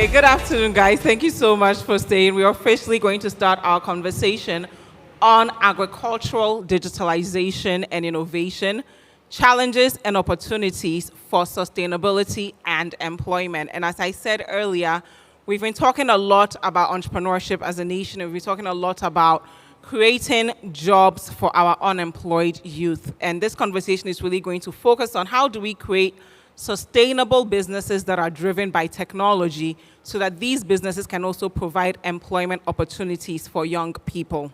Okay, good afternoon, guys. Thank you so much for staying. We're officially going to start our conversation on agricultural digitalization and innovation, challenges and opportunities for sustainability and employment. And as I said earlier, we've been talking a lot about entrepreneurship as a nation, and we've been talking a lot about creating jobs for our unemployed youth. And this conversation is really going to focus on how do we create sustainable businesses that are driven by technology so that these businesses can also provide employment opportunities for young people.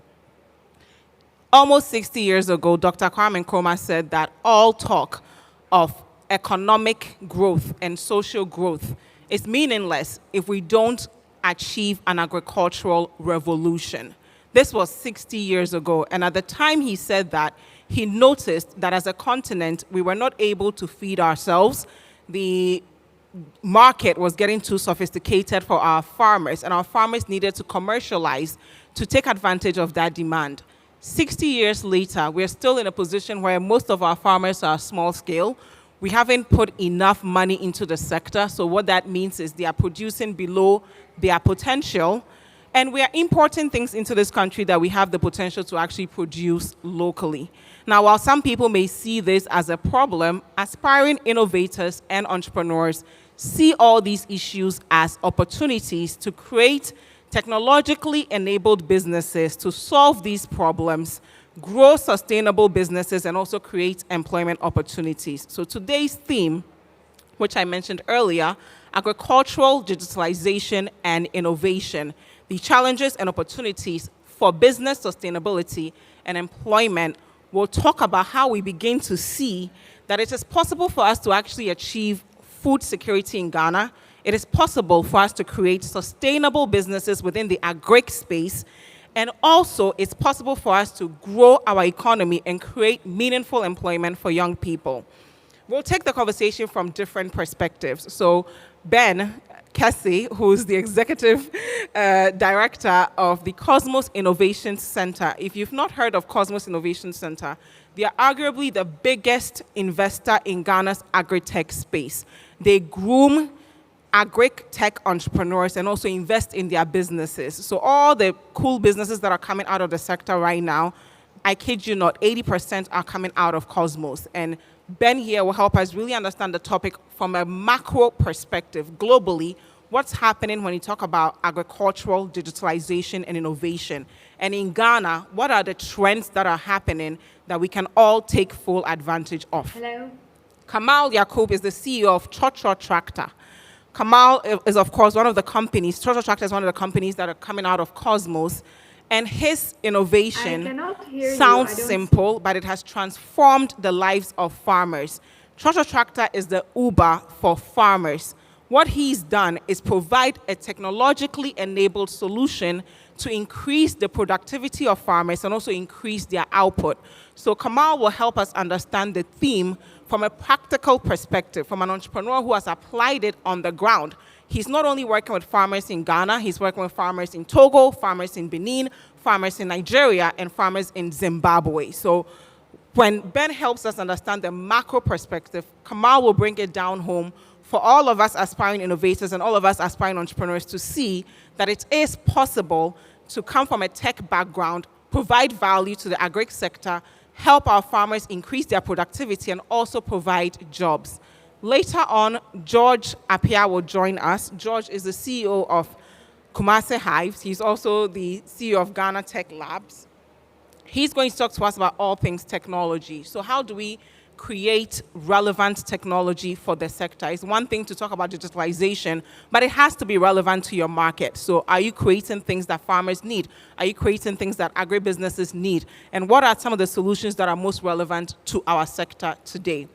Almost 60 years ago, Dr. Kwame Nkrumah said that all talk of economic growth and social growth is meaningless if we don't achieve an agricultural revolution. This was 60 years ago, and at the time he said that, he noticed that as a continent, we were not able to feed ourselves. The market was getting too sophisticated for our farmers, and our farmers needed to commercialize to take advantage of that demand. 60 years later, we're still in a position where most of our farmers are small scale. We haven't put enough money into the sector, so what that means is they are producing below their potential, and we are importing things into this country that we have the potential to actually produce locally. Now, while some people may see this as a problem, aspiring innovators and entrepreneurs see all these issues as opportunities to create technologically enabled businesses to solve these problems, grow sustainable businesses, and also create employment opportunities. So today's theme, which I mentioned earlier, agricultural digitalization and innovation, the challenges and opportunities for business sustainability and employment. We'll talk about how we begin to see that it is possible for us to actually achieve food security in Ghana. It is possible for us to create sustainable businesses within the agric space, and also it's possible for us to grow our economy and create meaningful employment for young people. We'll take the conversation from different perspectives. So Ben Kessie, who's the executive director of the Kosmos Innovation Center. If you've not heard of Kosmos Innovation Center, they are arguably the biggest investor in Ghana's agri-tech space. They groom agri-tech entrepreneurs and also invest in their businesses. So all the cool businesses that are coming out of the sector right now, I kid you not, 80% are coming out of Cosmos. And Ben here will help us really understand the topic from a macro perspective, globally, what's happening when you talk about agricultural digitalization and innovation. And in Ghana, what are the trends that are happening that we can all take full advantage of? Hello. Kamal Yakub is the CEO of Churchill Tractor. Kamal is, of course, one of the companies, Churchill Tractor is one of the companies that are coming out of Cosmos. And his innovation sounds simple, but it has transformed the lives of farmers. Churchill Tractor is the Uber for farmers. What he's done is provide a technologically enabled solution to increase the productivity of farmers and also increase their output. So Kamal will help us understand the theme from a practical perspective, from an entrepreneur who has applied it on the ground. He's not only working with farmers in Ghana, he's working with farmers in Togo, farmers in Benin, farmers in Nigeria, and farmers in Zimbabwe. So when Ben helps us understand the macro perspective, Kamal will bring it down home for all of us aspiring innovators and all of us aspiring entrepreneurs to see that it is possible to come from a tech background, provide value to the agric sector, help our farmers increase their productivity, and also provide jobs. Later on, George Appiah will join us. George is the CEO of Kumase Hives. He's also the CEO of Ghana Tech Labs. He's going to talk to us about all things technology. So how do we create relevant technology for the sector? It's one thing to talk about digitalization, but it has to be relevant to your market. So are you creating things that farmers need? Are you creating things that agribusinesses need? And what are some of the solutions that are most relevant to our sector today?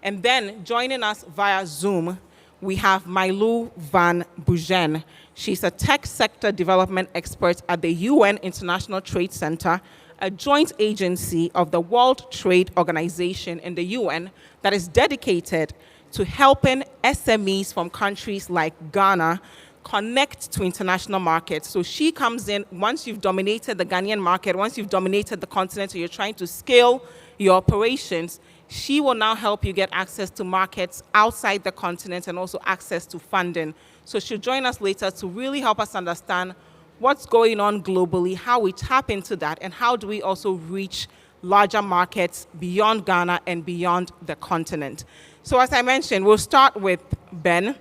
And then joining us via Zoom, we have Mylou van Bougen. She's a tech sector development expert at the UN International Trade Center, a joint agency of the World Trade Organization in the UN that is dedicated to helping SMEs from countries like Ghana connect to international markets. So she comes in, once you've dominated the Ghanaian market, once you've dominated the continent, so you're trying to scale your operations, She will now help you get access to markets outside the continent and also access to funding. So she'll join us later to really help us understand what's going on globally, how we tap into that, and how do we also reach larger markets beyond Ghana and beyond the continent. So as I mentioned, we'll start with Ben.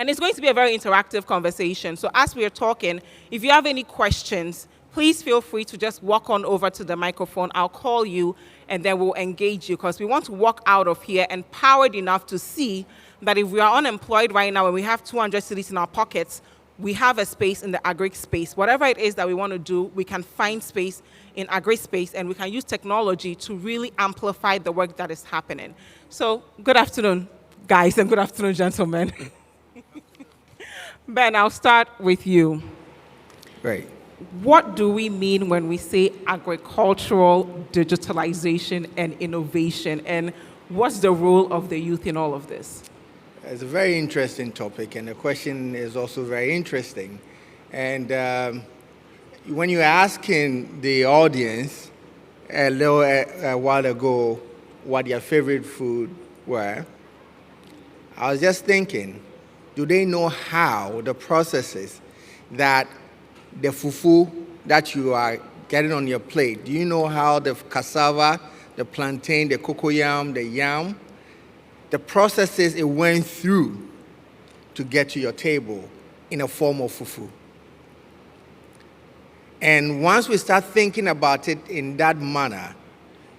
And it's going to be a very interactive conversation. So as we are talking, if you have any questions, please feel free to just walk on over to the microphone. I'll call you, and then we'll engage you, because we want to walk out of here empowered enough to see that if we are unemployed right now and we have 200 cedis in our pockets, we have a space in the agri space. Whatever it is that we want to do, we can find space in agri space, and we can use technology to really amplify the work that is happening. So good afternoon, guys, and good afternoon, gentlemen. Ben, I'll start with you. Right. What do we mean when we say agricultural digitalization and innovation, and what's the role of the youth in all of this? It's a very interesting topic, and the question is also very interesting. And when you're asking the audience a while ago what their favorite food were, I was just thinking, do they know how the processes that the fufu that you are getting on your plate, do you know how the cassava, the plantain, the cocoyam, the yam, the processes it went through to get to your table in a form of fufu? And once we start thinking about it in that manner,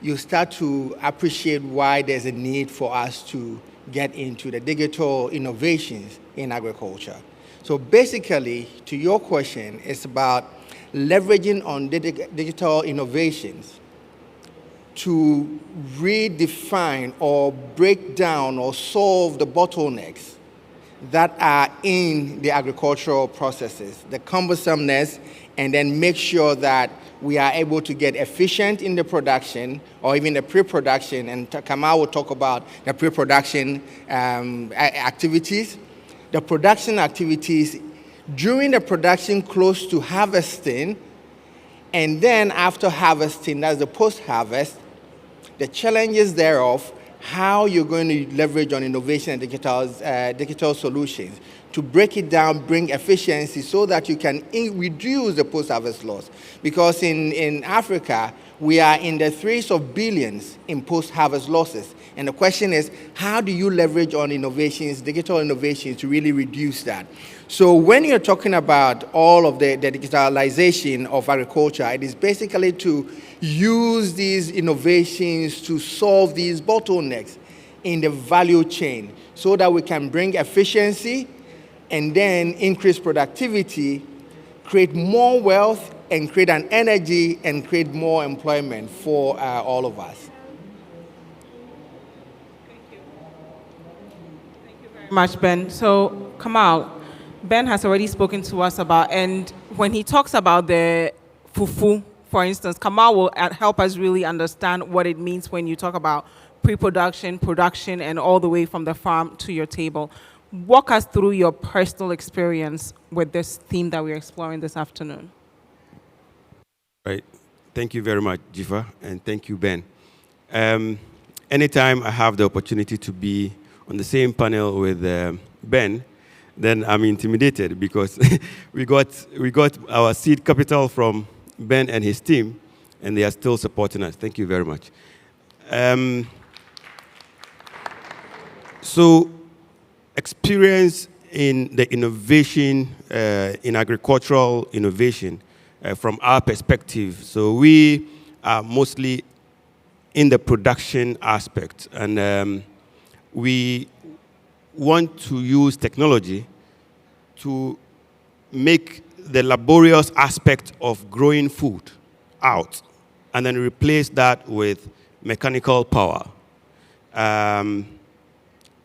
you start to appreciate why there's a need for us to get into the digital innovations in agriculture. So basically, to your question, it's about leveraging on digital innovations to redefine or break down or solve the bottlenecks that are in the agricultural processes, the cumbersomeness, and then make sure that we are able to get efficient in the production or even the pre-production, and Kamal will talk about the pre-production activities, the production activities during the production close to harvesting, and then after harvesting, that's the post-harvest, the challenges thereof, how you're going to leverage on innovation and digital solutions to break it down, bring efficiency so that you can reduce the post-harvest loss. Because in Africa, we are in the threes of billions in post-harvest losses. And the question is, how do you leverage on innovations, digital innovations, to really reduce that? So when you're talking about all of the digitalization of agriculture, it is basically to use these innovations to solve these bottlenecks in the value chain so that we can bring efficiency and then increase productivity, create more wealth, and create an energy and create more employment for all of us. Thank you very much, Ben. So, Kamal, Ben has already spoken to us about, and when he talks about the fufu, for instance, Kamal will help us really understand what it means when you talk about pre-production, production, and all the way from the farm to your table. Walk us through your personal experience with this theme that we're exploring this afternoon. Right. Thank you very much, Jifa, and thank you, Ben. Anytime I have the opportunity to be on the same panel with Ben, then I'm intimidated because we got our seed capital from Ben and his team, and they are still supporting us. Thank you very much. So, experience in the innovation, in agricultural innovation, from our perspective. So we are mostly in the production aspect, and we want to use technology to make the laborious aspect of growing food out, and then replace that with mechanical power.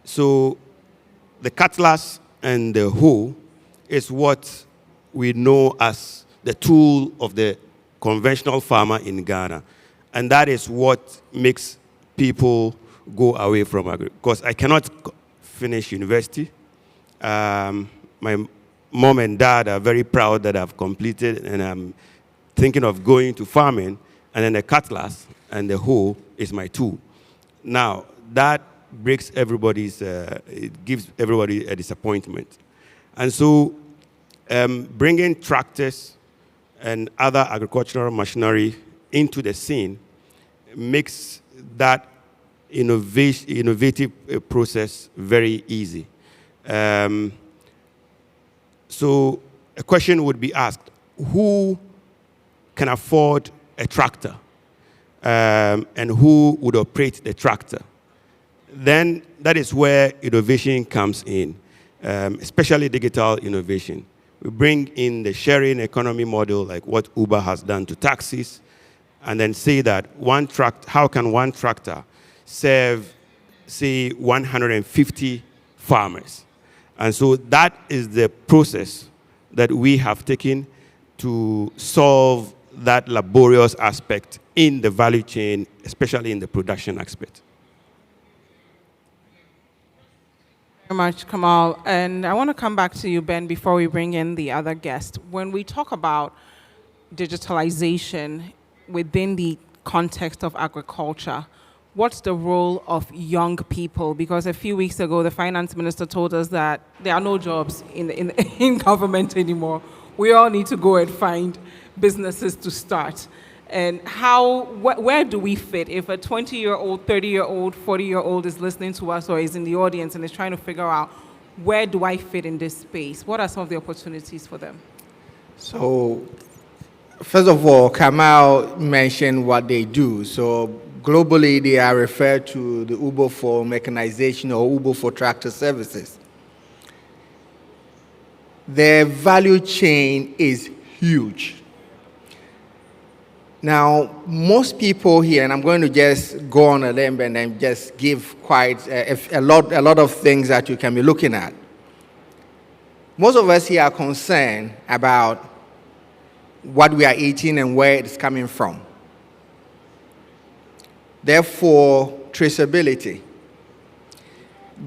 So the cutlass and the hoe is what we know as the tool of the conventional farmer in Ghana. And that is what makes people go away from agriculture. Because I cannot finish university. My mom and dad are very proud that I've completed, and I'm thinking of going to farming, and then the cutlass and the hoe is my tool. Now, that breaks everybody's, it gives everybody a disappointment. And so bringing tractors and other agricultural machinery into the scene makes that innovative process very easy. So a question would be asked, who can afford a tractor? And who would operate the tractor? Then that is where innovation comes in, especially digital innovation. We bring in the sharing economy model, like what Uber has done to taxis, and then say that how can one tractor serve, say, 150 farmers? And so that is the process that we have taken to solve that laborious aspect in the value chain, especially in the production aspect. Very much, Kamal. And I want to come back to you, Ben, before we bring in the other guest. When we talk about digitalization within the context of agriculture, what's the role of young people? Because a few weeks ago, the finance minister told us that there are no jobs in government anymore. We all need to go and find businesses to start. And where do we fit? If a 20-year-old, 30-year-old, 40-year-old is listening to us or is in the audience and is trying to figure out, where do I fit in this space? What are some of the opportunities for them? So, first of all, Kamal mentioned what they do. So, globally, they are referred to the Uber for mechanization or Uber for tractor services. Their value chain is huge. Now, most people here, and I'm going to just go on a limb and then just give quite a lot of things that you can be looking at. Most of us here are concerned about what we are eating and where it's coming from. Therefore, traceability.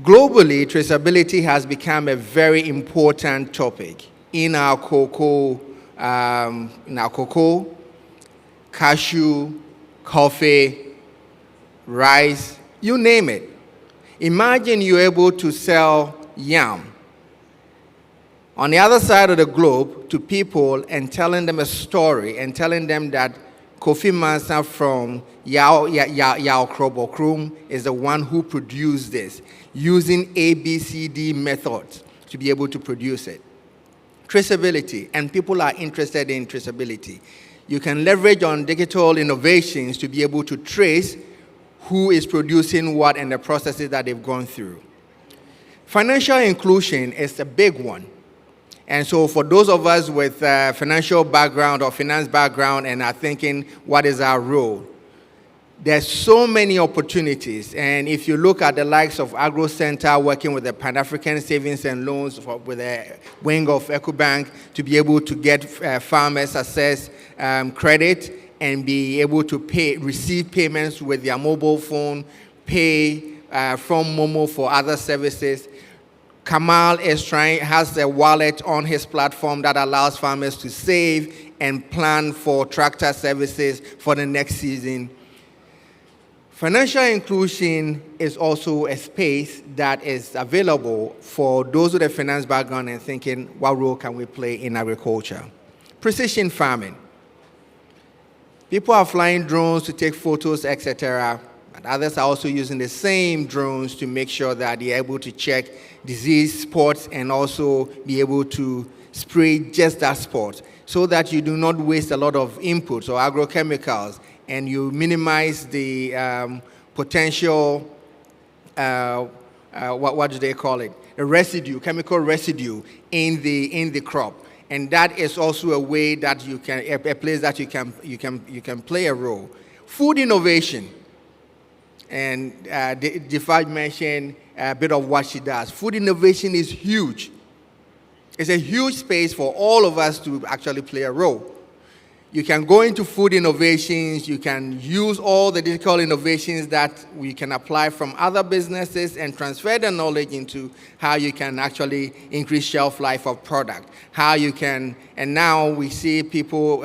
Globally, traceability has become a very important topic in our cocoa, cashew, coffee, rice, you name it. Imagine you're able to sell yam on the other side of the globe to people and telling them a story and telling them that Kofi Mansa from Yao Krobokrum is the one who produced this, using ABCD methods to be able to produce it. Traceability, and people are interested in traceability. You can leverage on digital innovations to be able to trace who is producing what and the processes that they've gone through. Financial inclusion is a big one. And so for those of us with financial background or finance background and are thinking, what is our role? There's so many opportunities. And if you look at the likes of Agro Center working with the Pan-African Savings and Loans with a wing of EcoBank to be able to get farmers access credit and be able to receive payments with their mobile phone, pay from Momo for other services. Kamal has a wallet on his platform that allows farmers to save and plan for tractor services for the next season. Financial inclusion is also a space that is available for those with a finance background and thinking, what role can we play in agriculture? Precision farming. People are flying drones to take photos, etc. But others are also using the same drones to make sure that they're able to check disease spots and also be able to spray just that spot so that you do not waste a lot of inputs or agrochemicals and you minimize the potential, what do they call it? The residue, chemical residue in the crop. And that is also a way that you can, a place that you can play a role. Food innovation. And Defaj mentioned a bit of what she does. Food innovation is huge. It's a huge space for all of us to actually play a role. You can go into food innovations. You can use all the digital innovations that we can apply from other businesses and transfer the knowledge into how you can actually increase shelf life of product. How you can, and now we see people,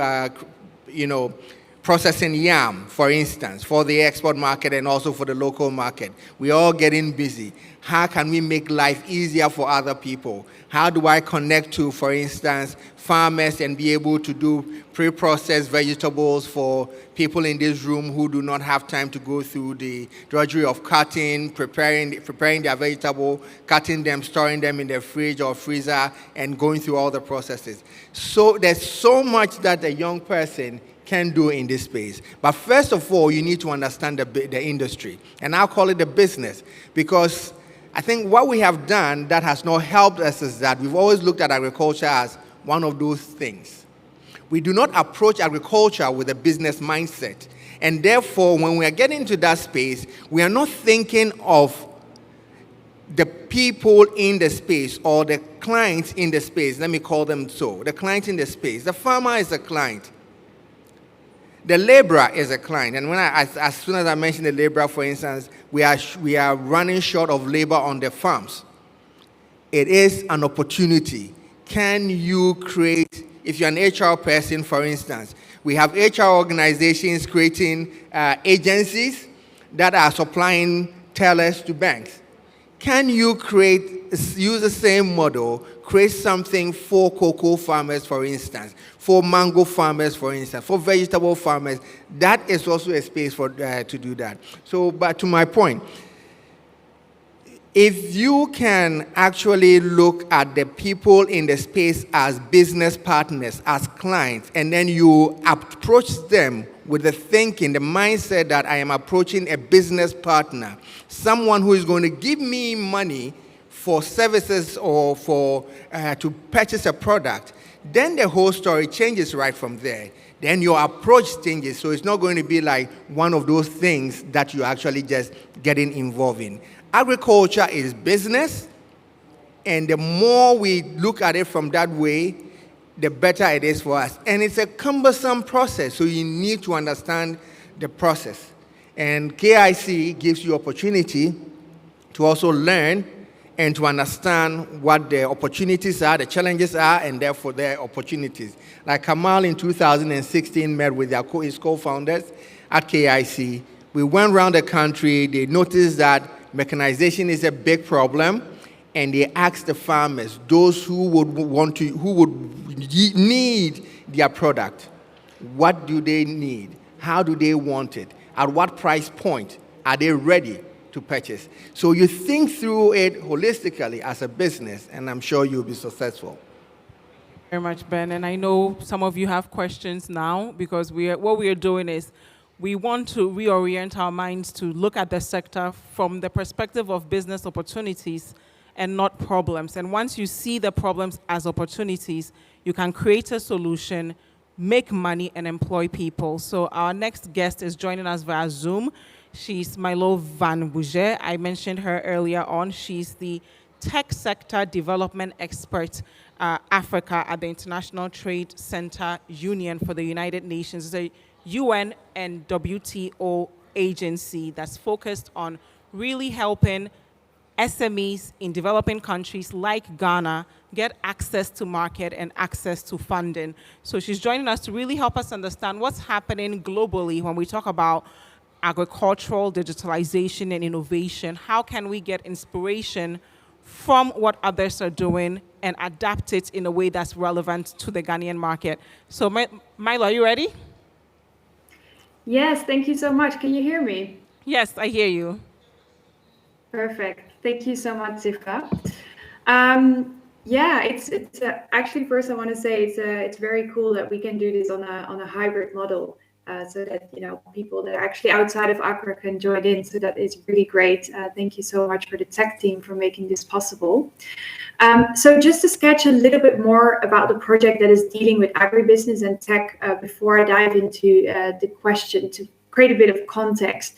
processing yam, for instance, for the export market and also for the local market. We're all getting busy. How can we make life easier for other people? How do I connect to, for instance, farmers and be able to do pre-processed vegetables for people in this room who do not have time to go through the drudgery of cutting, preparing their vegetable, cutting them, storing them in the fridge or freezer, and going through all the processes. So there's so much that a young person can do in this space. But first of all, you need to understand the industry. And I'll call it the business, because I think what we have done that has not helped us is that we've always looked at agriculture as one of those things. We do not approach agriculture with a business mindset. And therefore, when we are getting into that space, we are not thinking of the people in the space or the clients in the space. Let me call them so. The client in the space. The farmer is a client. The laborer is a client. And as soon as I mention the laborer, for instance, we are running short of labor on the farms. It is an opportunity. Can you create, if you're an HR person, for instance, we have HR organizations creating agencies that are supplying tellers to banks. Can you use the same model, create something for cocoa farmers, for instance, for mango farmers, for instance, for vegetable farmers? That is also a space for to do that. So, but to my point, if you can actually look at the people in the space as business partners, as clients, and then you approach them with the thinking, the mindset that I am approaching a business partner, someone who is going to give me money for services or for to purchase a product, then the whole story changes right from there. Then your approach changes, so it's not going to be like one of those things that you're actually just getting involved in. Agriculture is business, and the more we look at it from that way, the better it is for us. And it's a cumbersome process, so you need to understand the process. And KIC gives you opportunity to also learn and to understand what the opportunities are, the challenges are, and therefore their opportunities. Like Kamal in 2016 met with his co-founders at KIC. We went around the country. They noticed that mechanization is a big problem, and they asked the farmers, those who would need their product, what do they need? How do they want it? At what price point are they ready to purchase? So you think through it holistically as a business, and I'm sure you'll be successful. Very much, Ben. And I know some of you have questions now, because what we are doing is we want to reorient our minds to look at the sector from the perspective of business opportunities and not problems. And once you see the problems as opportunities, you can create a solution, make money, and employ people. So our next guest is joining us via Zoom. She's Milo Van Bouget. I mentioned her earlier on. She's the Tech Sector Development Expert Africa at the International Trade Center Union for the United Nations. It's a UN and WTO agency that's focused on really helping SMEs in developing countries like Ghana get access to market and access to funding. So she's joining us to really help us understand what's happening globally when we talk about agricultural digitalization and innovation. How can we get inspiration from what others are doing and adapt it in a way that's relevant to the Ghanaian market? So Milo, are you ready? Yes, thank you so much. Can you hear me? Yes, I hear you. Perfect. Thank you so much, Zifka. Yeah, it's actually, first I want to say it's very cool that we can do this on a hybrid model, so that people that are actually outside of Accra can join in. So that is really great. Thank you so much for the tech team for making this possible. So just to sketch a little bit more about the project that is dealing with agribusiness and tech, before I dive into the question, to create a bit of context.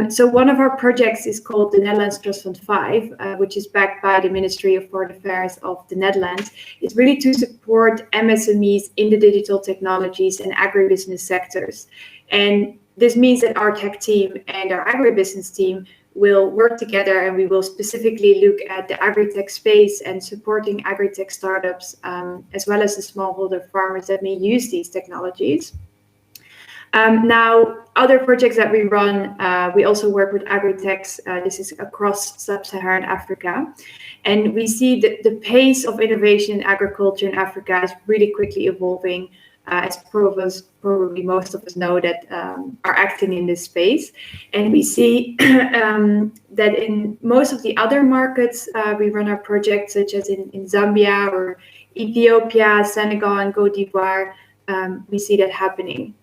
So one of our projects is called the Netherlands Trust Fund 5, which is backed by the Ministry of Foreign Affairs of the Netherlands. It's really to support MSMEs in the digital technologies and agribusiness sectors. And this means that our tech team and our agribusiness team will work together, and we will specifically look at the Agritech space and supporting Agritech startups, as well as the smallholder farmers that may use these technologies. Now, other projects that we run, we also work with Agritech. This is across sub-Saharan Africa. And we see that the pace of innovation in agriculture in Africa is really quickly evolving, as probably most of us know that are acting in this space. And we see that in most of the other markets, we run our projects, such as in Zambia or Ethiopia, Senegal, and Cote d'Ivoire, we see that happening.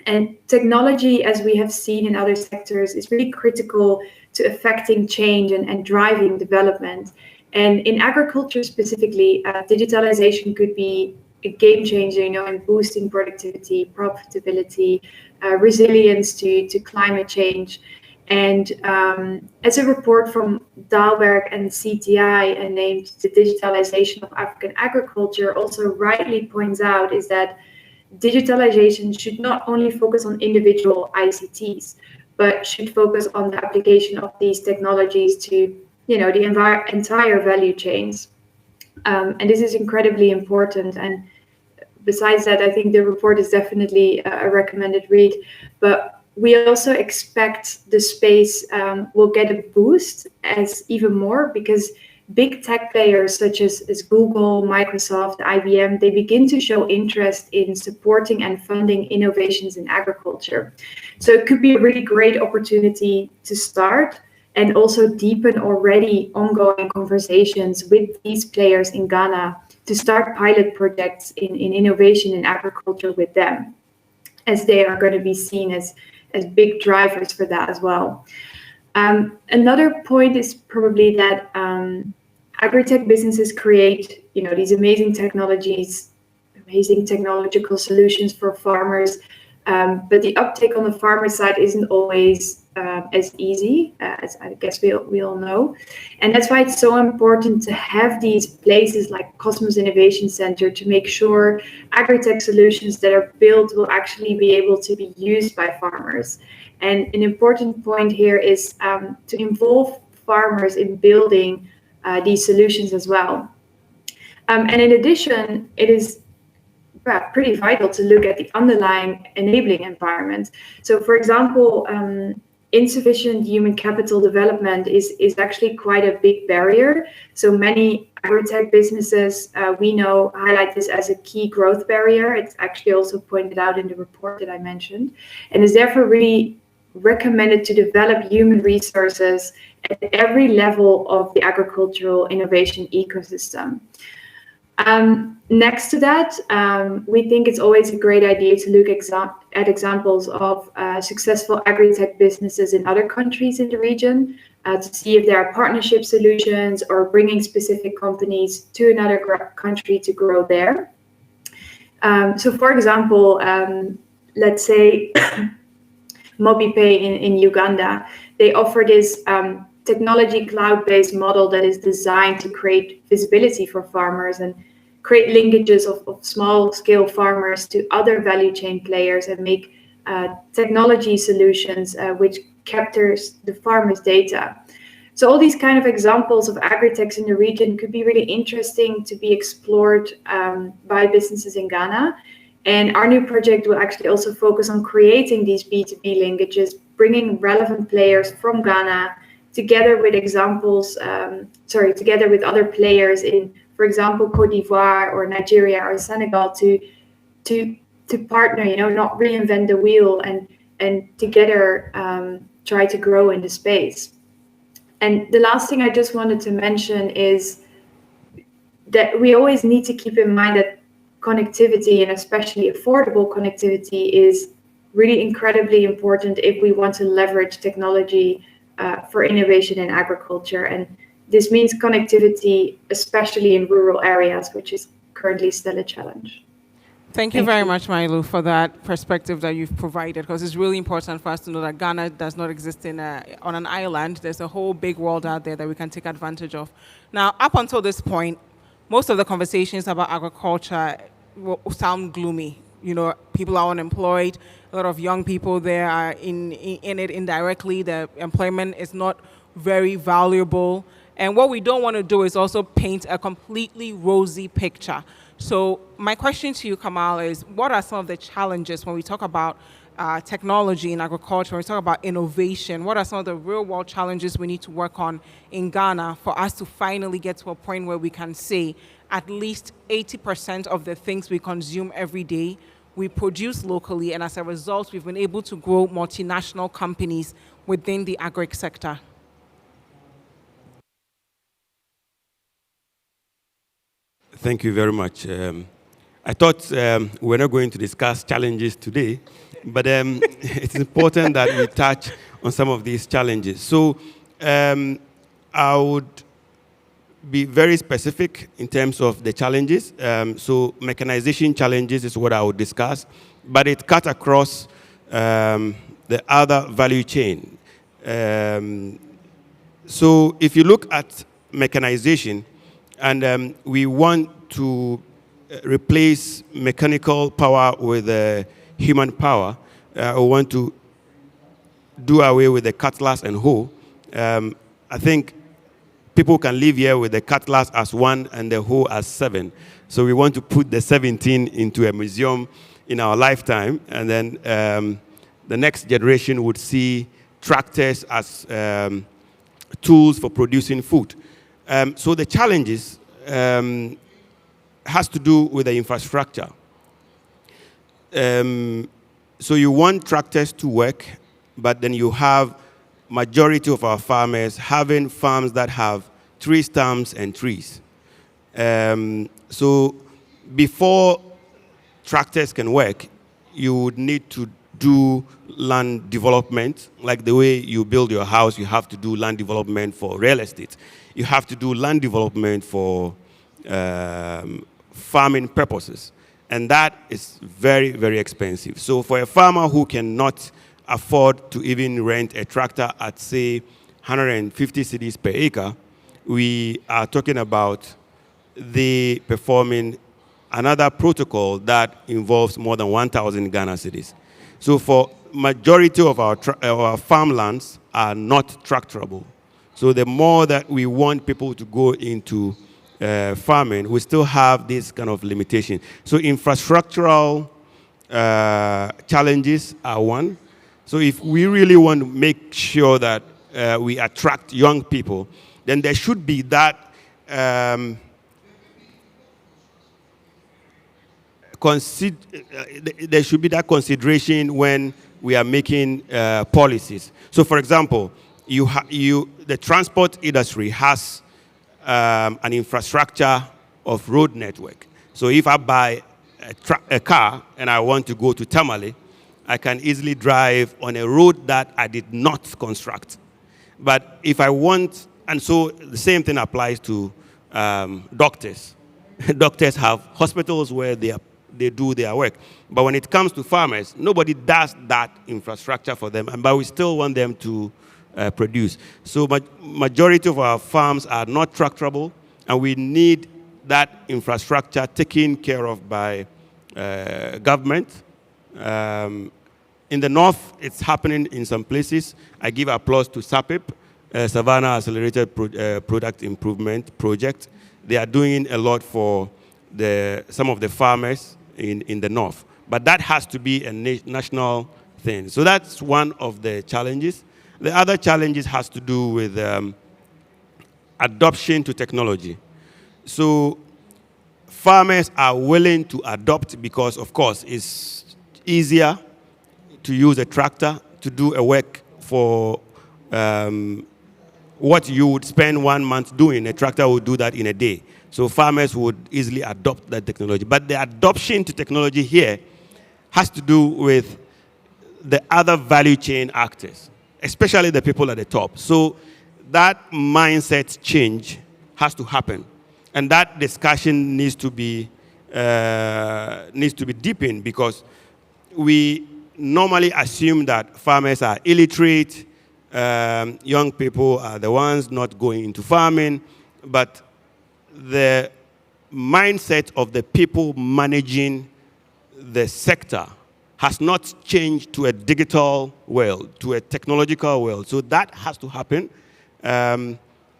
And technology, as we have seen in other sectors, is really critical to affecting change and driving development. And in agriculture specifically, digitalization could be a game changer, in boosting productivity, profitability, resilience to climate change. And as a report from Dalberg and CTI named The Digitalization of African Agriculture also rightly points out, is that digitalization should not only focus on individual ICTs, but should focus on the application of these technologies to, the entire value chains. And this is incredibly important. And besides that, I think the report is definitely a recommended read. But we also expect the space will get a boost as even more, because big tech players such as Google, Microsoft, IBM, they begin to show interest in supporting and funding innovations in agriculture. So it could be a really great opportunity to start and also deepen already ongoing conversations with these players in Ghana to start pilot projects in innovation in agriculture with them, as they are going to be seen as big drivers for that as well. Another point is probably that Agritech businesses create, these amazing technologies, amazing technological solutions for farmers, but the uptake on the farmer side isn't always as easy, as I guess we all know. And that's why it's so important to have these places like Kosmos Innovation Center to make sure Agritech solutions that are built will actually be able to be used by farmers. And an important point here is to involve farmers in building these solutions as well. And in addition, it is pretty vital to look at the underlying enabling environment. So, for example, insufficient human capital development is actually quite a big barrier. So many agritech businesses, we know, highlight this as a key growth barrier. It's actually also pointed out in the report that I mentioned, and is therefore really recommended to develop human resources at every level of the agricultural innovation ecosystem. Next to that, we think it's always a great idea to look at examples of successful agritech businesses in other countries in the region to see if there are partnership solutions or bringing specific companies to another country to grow there. So, for example, let's say MobiPay in Uganda, they offer this technology cloud-based model that is designed to create visibility for farmers and create linkages of small-scale farmers to other value chain players and make technology solutions which captures the farmers' data. So all these kind of examples of agritechs in the region could be really interesting to be explored by businesses in Ghana. And our new project will actually also focus on creating these B2B linkages, bringing relevant players from Ghana together with together with other players in, for example, Cote d'Ivoire or Nigeria or Senegal to partner, not reinvent the wheel and together try to grow in the space. And the last thing I just wanted to mention is that we always need to keep in mind that connectivity, and especially affordable connectivity, is really incredibly important if we want to leverage technology for innovation in agriculture. And this means connectivity, especially in rural areas, which is currently still a challenge. Thank you very much, Mailu, for that perspective that you've provided, because it's really important for us to know that Ghana does not exist on an island. There's a whole big world out there that we can take advantage of. Now, up until this point, most of the conversations about agriculture sound gloomy. People are unemployed. A lot of young people there are in it indirectly. The employment is not very valuable. And what we don't want to do is also paint a completely rosy picture. So my question to you, Kamal, is what are some of the challenges when we talk about technology in agriculture, we talk about innovation, what are some of the real world challenges we need to work on in Ghana for us to finally get to a point where we can say at least 80% of the things we consume every day we produce locally, and as a result, we've been able to grow multinational companies within the agri sector? Thank you very much. I thought we're not going to discuss challenges today, but it's important that we touch on some of these challenges. So I would be very specific in terms of the challenges. So mechanization challenges is what I would discuss, but it cut across the other value chain. So if you look at mechanization, and we want to replace mechanical power with human power, we want to do away with the cutlass and hoe. I think people can live here with the cutlass as 1 and the hoe as 7. So we want to put the 17 into a museum in our lifetime, and then the next generation would see tractors as tools for producing food. So the challenges has to do with the infrastructure. So you want tractors to work, but then you have majority of our farmers having farms that have tree stumps and trees. So before tractors can work, you would need to do land development. Like the way you build your house, you have to do land development for real estate. You have to do land development for farming purposes. And that is very, very expensive. So for a farmer who cannot afford to even rent a tractor at, say, 150 cedis per acre, we are talking about the performing another protocol that involves more than 1,000 Ghana cedis. So for majority of our farmlands are not tractorable. So the more that we want people to go into farming, we still have this kind of limitation. So infrastructural challenges are one. So if we really want to make sure that we attract young people, then there should be that there should be that consideration when we are making policies. So, for example, the transport industry has an infrastructure of road network. So if I buy a car and I want to go to Tamale, I can easily drive on a road that I did not construct. But if I want, and so the same thing applies to doctors. Doctors have hospitals where they do their work. But when it comes to farmers, nobody does that infrastructure for them, but we still want them to produce. So majority of our farms are not tractorable, and we need that infrastructure taken care of by government. In the north, it's happening in some places. I give applause to SAPIP, Savannah Accelerated Product Improvement Project. They are doing a lot for some of the farmers in the north. But that has to be a national thing. So that's one of the challenges. The other challenges has to do with adoption to technology. So farmers are willing to adopt because, of course, it's easier to use a tractor to do a work for what you would spend 1 month doing. A tractor would do that in a day. So farmers would easily adopt that technology. But the adoption to technology here has to do with the other value chain actors, especially the people at the top. So that mindset change has to happen. And that discussion needs to be deepened, because we normally assume that farmers are illiterate, young people are the ones not going into farming, but the mindset of the people managing the sector has not changed to a digital world, to a technological world. So that has to happen. And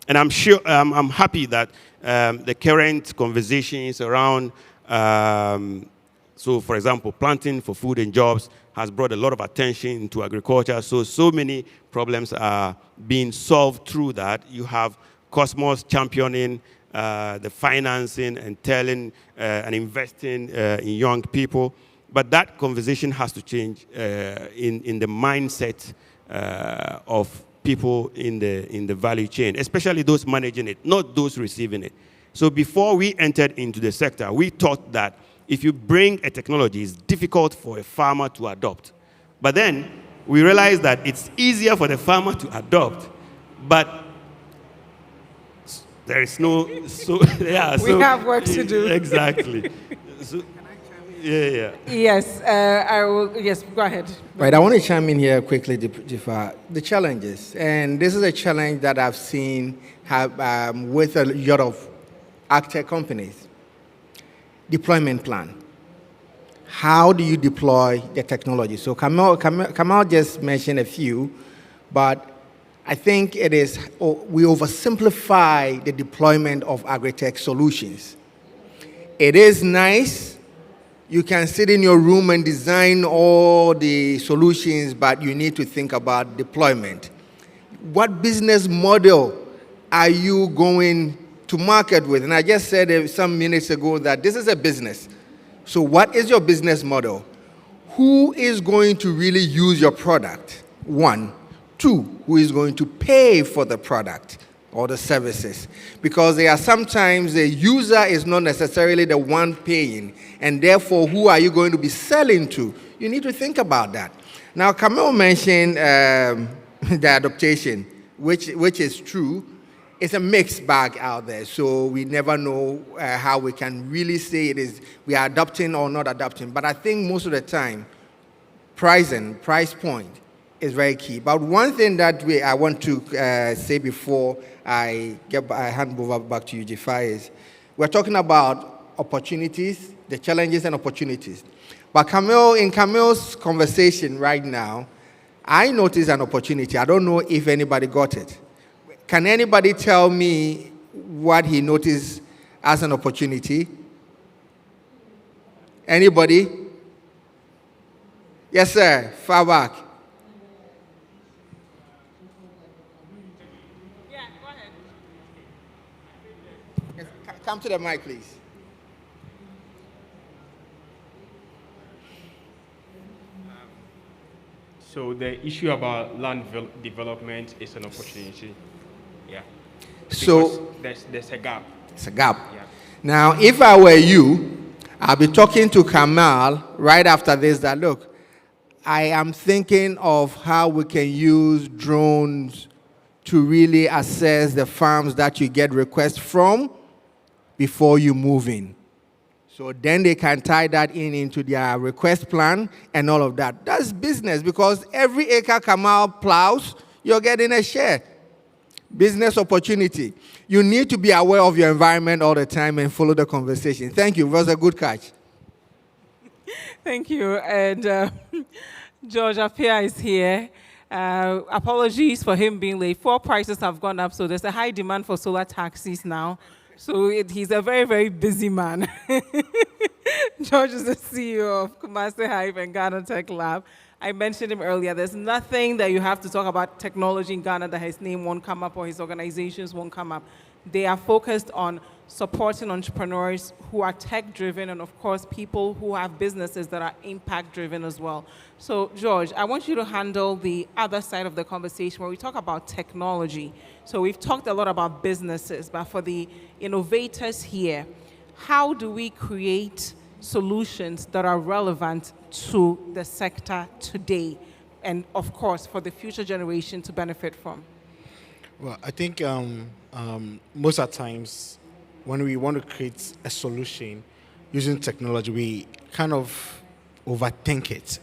I'm sure, I'm happy that the current conversations around So, for example, planting for food and jobs has brought a lot of attention to agriculture. So many problems are being solved through that. You have Kosmos championing the financing and telling and investing in young people. But that conversation has to change in the mindset of people in the value chain, especially those managing it, not those receiving it. So before we entered into the sector, we thought that if you bring a technology, it's difficult for a farmer to adopt. But then we realized that it's easier for the farmer to adopt, but there is no, we have work to do. Exactly. So, yeah. Yes, I will. Yes, go ahead. Right, I want to chime in here quickly, Jafar. The challenges, and this is a challenge that I've seen with a lot of Agtech companies. Deployment plan. How do you deploy the technology? So Kamal just mentioned a few, but I think we oversimplify the deployment of Agritech solutions. It is nice. You can sit in your room and design all the solutions, but you need to think about deployment. What business model are you going to market with? And I just said some minutes ago that this is a business. So what is your business model? Who is going to really use your product? One. Two, who is going to pay for the product or the services? Because there are sometimes the user is not necessarily the one paying, and therefore, who are you going to be selling to? You need to think about that. Now, Camille mentioned the adaptation, which is true. It's a mixed bag out there, so we never know how we can really say we are adopting or not adopting. But I think most of the time, price point is very key. But one thing that I want to say before I hand over back to you, Jafar, is we're talking about opportunities, the challenges and opportunities. But in Camille's conversation right now, I noticed an opportunity. I don't know if anybody got it. Can anybody tell me what he noticed as an opportunity? Anybody? Yes, sir. Far back. Yeah, go ahead. Yes, come to the mic, please. So the issue about land development is an opportunity. Yeah. So there's a gap. It's a gap. Yeah. Now, if I were you, I'll be talking to Kamal right after this that, look, I am thinking of how we can use drones to really assess the farms that you get requests from before you move in. So then they can tie that into their request plan and all of that. That's business, because every acre Kamal plows, you're getting a share. Business opportunity. You need to be aware of your environment all the time and follow the conversation. Thank you. It was a good catch. Thank you. And George Appiah is here. Apologies for him being late. Fuel prices have gone up, so there's a high demand for solar taxis now. So he's a very, very busy man. George is the CEO of Kumasi Hive and Ghana Tech Lab. I mentioned him earlier. There's nothing that you have to talk about technology in Ghana that his name won't come up or his organizations won't come up. They are focused on supporting entrepreneurs who are tech-driven and, of course, people who have businesses that are impact-driven as well. So, George, I want you to handle the other side of the conversation where we talk about technology. So we've talked a lot about businesses, but for the innovators here, how do we create solutions that are relevant to the sector today and, of course, for the future generation to benefit from? Well, I think most of the times when we want to create a solution using technology, we kind of overthink it.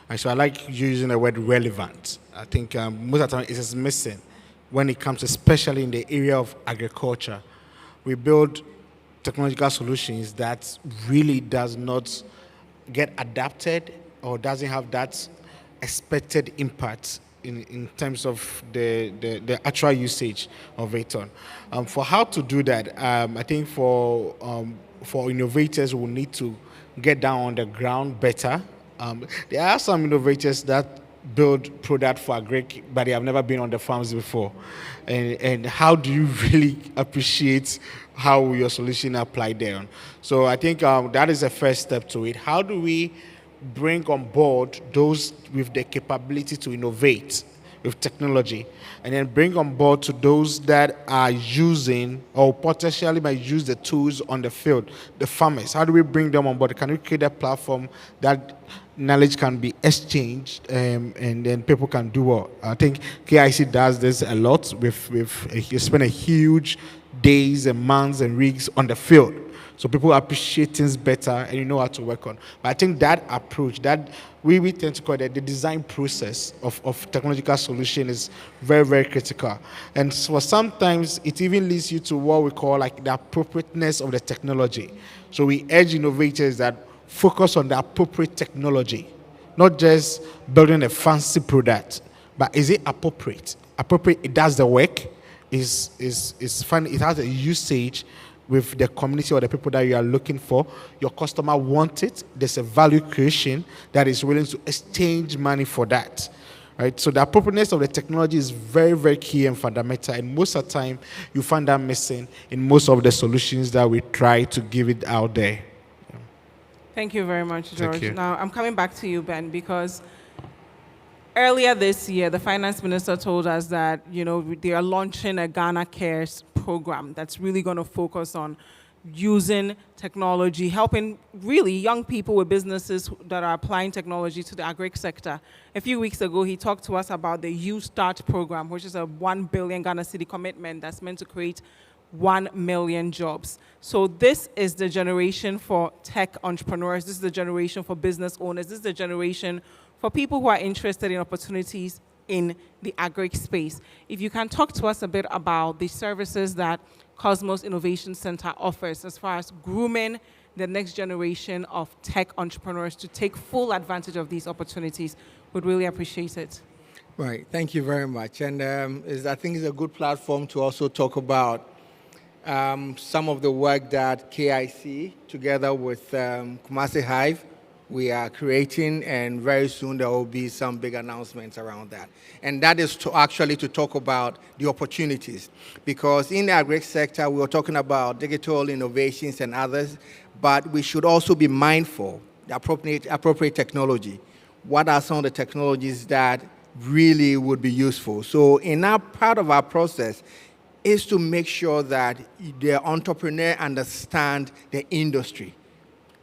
And so I like using the word relevant. I think most of the time it is missing when it comes, especially in the area of agriculture. We build technological solutions that really does not get adapted or doesn't have that expected impact in terms of the actual usage of it on. For how to do that, I think for innovators, we need to get down on the ground better. There are some innovators that build product for agric, but they have never been on the farms before. And how do you really appreciate how your solution applied there? So I think that is the first step to it. How do we bring on board those with the capability to innovate with technology, and then bring on board to those that are using or potentially might use the tools on the field, the farmers? How do we bring them on board? Can we create a platform that knowledge can be exchanged, and then people can do well? I think KIC does this a lot. You spend a huge days and months and weeks on the field, so people appreciate things better and you know how to work on. But I think that approach, that we tend to call it the design process of technological solution, is very, very critical. And so sometimes it even leads you to what we call like the appropriateness of the technology. So we urge innovators that focus on the appropriate technology, not just building a fancy product, but is it appropriate? Appropriate, it does the work, is fun, it has a usage with the community or the people that you are looking for. Your customer wants it. There's a value creation that is willing to exchange money for that, right? So the appropriateness of the technology is very, very key and fundamental. And most of the time, you find that missing in most of the solutions that we try to give it out there. Thank you very much, George. Thank you. Now, I'm coming back to you, Ben, because earlier this year, the finance minister told us that, they are launching a Ghana Cares program that's really going to focus on using technology, helping really young people with businesses that are applying technology to the agric sector. A few weeks ago, he talked to us about the You Start program, which is a 1 billion Ghana cedi commitment that's meant to create 1 million jobs. So this is the generation for tech entrepreneurs. This is the generation for business owners. This is the generation for people who are interested in opportunities in the agric space. If you can talk to us a bit about the services that Kosmos Innovation Center offers as far as grooming the next generation of tech entrepreneurs to take full advantage of these opportunities, we'd really appreciate it. Right, thank you very much. And I think it's a good platform to also talk about some of the work that KIC, together with Kumasi Hive, we are creating, and very soon there will be some big announcements around that. And that is to talk about the opportunities. Because in the agri sector, we were talking about digital innovations and others, but we should also be mindful, the appropriate technology. What are some of the technologies that really would be useful? So in our part of our process is to make sure that the entrepreneur understand the industry,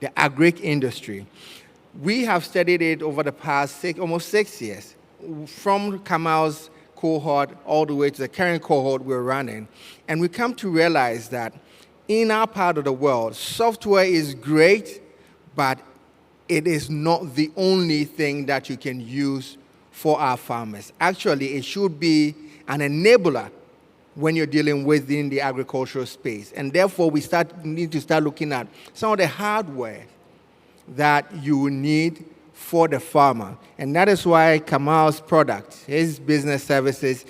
the agric industry. We have studied it over the past almost 6 years, from Kamal's cohort all the way to the current cohort we're running. And we come to realize that in our part of the world, software is great, but it is not the only thing that you can use for our farmers. Actually, it should be an enabler when you're dealing within the agricultural space. And therefore, we need to start looking at some of the hardware that you need for the farmer. And that is why Kamal's product, his business services,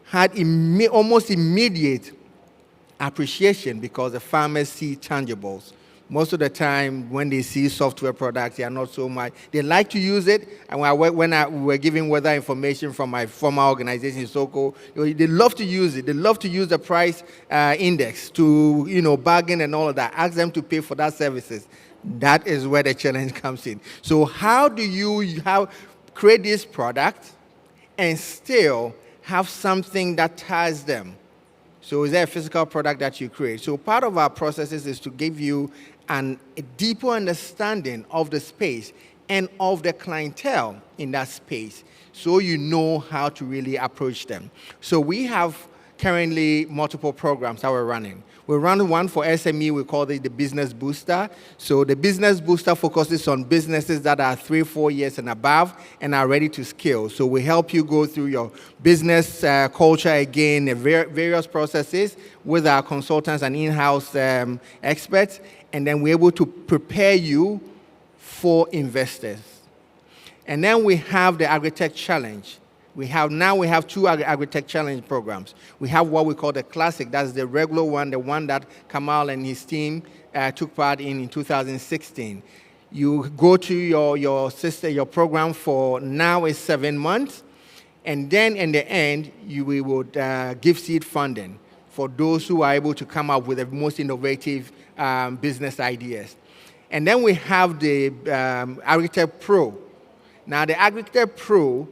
had almost immediate appreciation because the farmers see tangibles. Most of the time, when they see software products, they are not so much. They like to use it. And when we were giving weather information from my former organization, Soko, they love to use it. They love to use the price index to, bargain and all of that. Ask them to pay for that services. That is where the challenge comes in. So how do you create this product and still have something that ties them? So is there a physical product that you create? So part of our processes is to give you a deeper understanding of the space and of the clientele in that space, so you know how to really approach them. So we have currently multiple programs that we're running. We run one for SME, we call it the Business Booster. So the Business Booster focuses on businesses that are 3-4 years and above and are ready to scale. So we help you go through your business culture again, the various processes with our consultants and in-house experts, and then we're able to prepare you for investors. And then we have the Agritech Challenge. We have two Agritech Challenge programs. We have what we call the Classic. That's the regular one, the one that Kamal and his team took part in 2016. You go to your program for now is 7 months, and then in the end, we would give seed funding for those who are able to come up with the most innovative business ideas. And then we have the Agritech Pro. Now, the Agritech Pro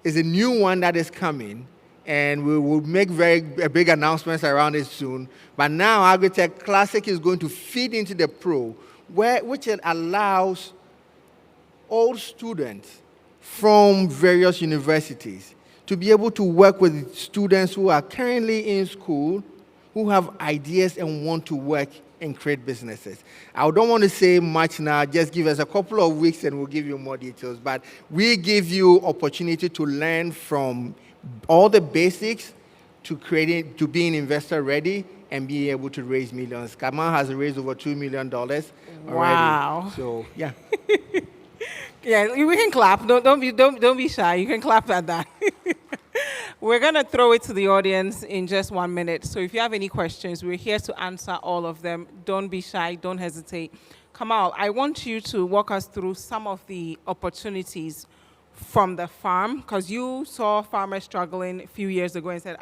is a new one that is coming, and we will make big announcements around it soon. But now Agritech Classic is going to feed into the Pro, which it allows all students from various universities to be able to work with students who are currently in school, who have ideas and want to work and create businesses. I don't want to say much now, just give us a couple of weeks and we'll give you more details. But we give you opportunity to learn from all the basics to being investor ready and be able to raise millions. Kamal has raised over $2 million already. Wow. So, yeah. Yeah, we can clap. Don't be shy. You can clap at that. We're going to throw it to the audience in just 1 minute. So if you have any questions, we're here to answer all of them. Don't be shy. Don't hesitate. Kamal, I want you to walk us through some of the opportunities from the farm, because you saw farmers struggling a few years ago and said,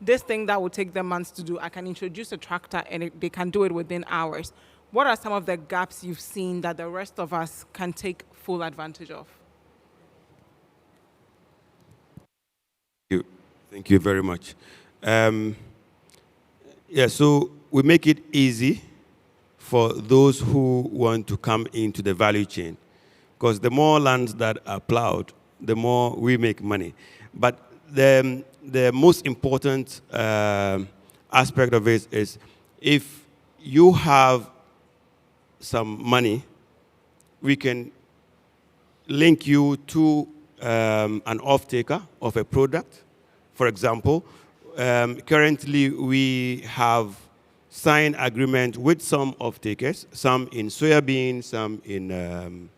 this thing that would take them months to do, I can introduce a tractor and they can do it within hours. What are some of the gaps you've seen that the rest of us can take full advantage of? Thank you very much. So we make it easy for those who want to come into the value chain, because the more lands that are plowed, the more we make money. But the most important aspect of it is if you have some money, we can link you to an off-taker of a product. For example, currently we have signed agreement with some off-takers, some in soybean, some in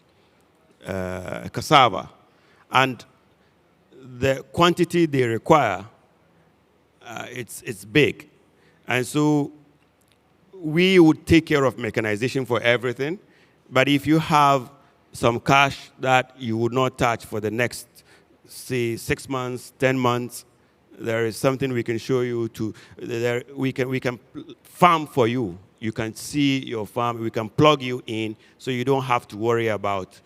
cassava. And the quantity they require, it's big. And so we would take care of mechanization for everything. But if you have some cash that you would not touch for the next, say, 6 months, 10 months, there is something we can show you we can farm for you. You can see your farm. We can plug you in so you don't have to worry about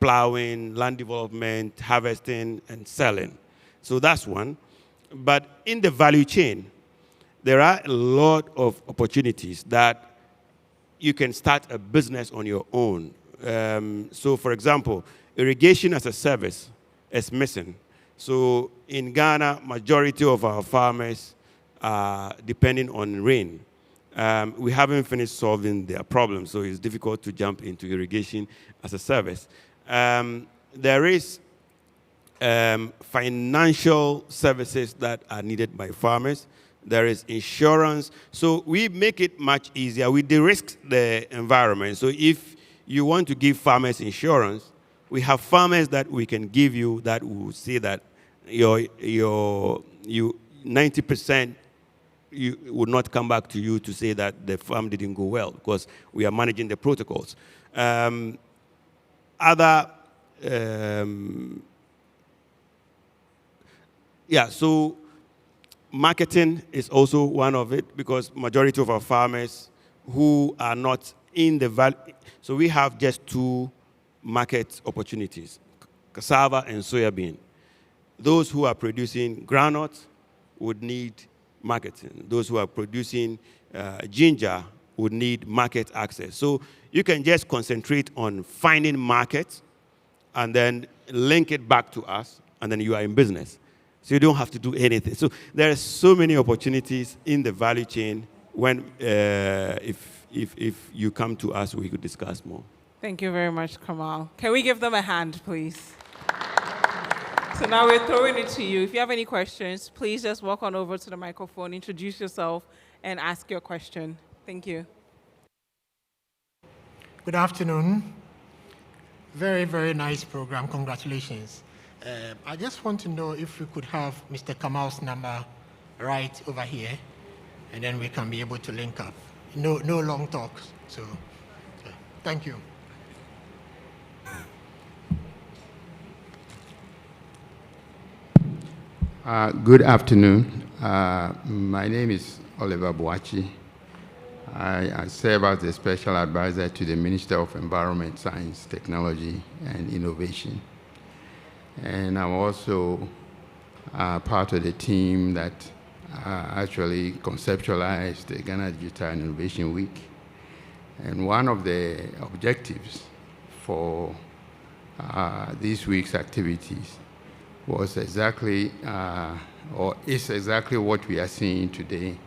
plowing, land development, harvesting, and selling. So that's one. But in the value chain, there are a lot of opportunities that you can start a business on your own. So, for example, irrigation as a service is missing. So in Ghana, majority of our farmers are depending on rain. We haven't finished solving their problems, so it's difficult to jump into irrigation as a service. There is financial services that are needed by farmers. There is insurance. So we make it much easier. We de-risk the environment. So if you want to give farmers insurance, we have farmers that we can give you that will say that you 90% would not come back to you to say that the farm didn't go well, because we are managing the protocols. So marketing is also one of it, because majority of our farmers who are not in the value, so we have just 2 market opportunities, cassava and soybean. Those who are producing groundnuts would need marketing. Those who are producing ginger would need market access. So you can just concentrate on finding markets and then link it back to us, and then you are in business. So you don't have to do anything. So there are so many opportunities in the value chain when, if you come to us, we could discuss more. Thank you very much, Kamal. Can we give them a hand, please? So now we're throwing it to you. If you have any questions, please just walk on over to the microphone, introduce yourself, and ask your question. Thank you. Good afternoon. Very, very nice program. Congratulations. I just want to know if we could have Mr. Kamal's number right over here, and then we can be able to link up. No long talks. So Thank you. Good afternoon. My name is Oliver Boachi. I serve as the Special Advisor to the Minister of Environment, Science, Technology, and Innovation. And I'm also part of the team that actually conceptualized the Ghana Digital Innovation Week. And one of the objectives for this week's activities was exactly, or is exactly what we are seeing today,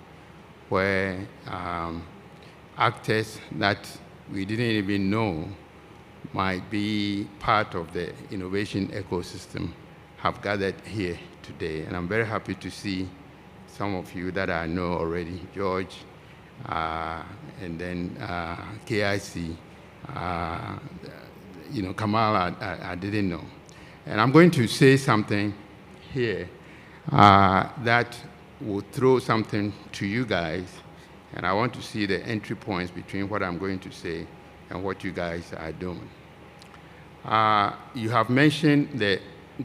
where actors that we didn't even know might be part of the innovation ecosystem have gathered here today. And I'm very happy to see some of you that I know already, George, and then KIC, Kamal, I didn't know. And I'm going to say something here that will throw something to you guys, and I want to see the entry points between what I'm going to say and what you guys are doing. You have mentioned the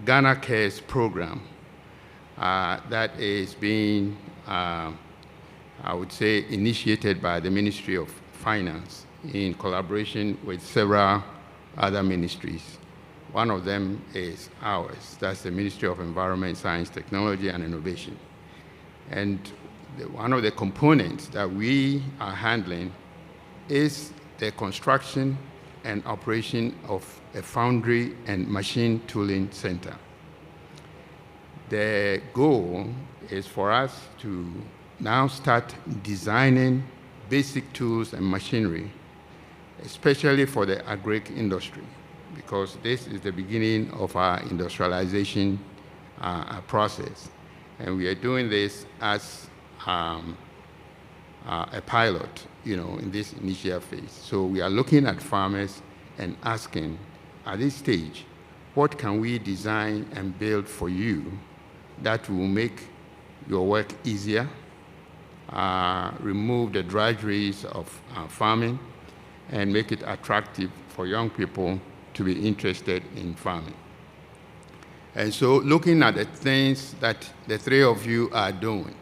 Ghana Cares program that is being, I would say, initiated by the Ministry of Finance in collaboration with several other ministries. One of them is ours. That's the Ministry of Environment, Science, Technology, and Innovation. And one of the components that we are handling is the construction and operation of a foundry and machine tooling center. The goal is for us to now start designing basic tools and machinery, especially for the agri industry, because this is the beginning of our industrialization process. And we are doing this as a pilot, in this initial phase. So we are looking at farmers and asking, at this stage, what can we design and build for you that will make your work easier, remove the drudgeries of farming, and make it attractive for young people to be interested in farming. And so looking at the things that the three of you are doing,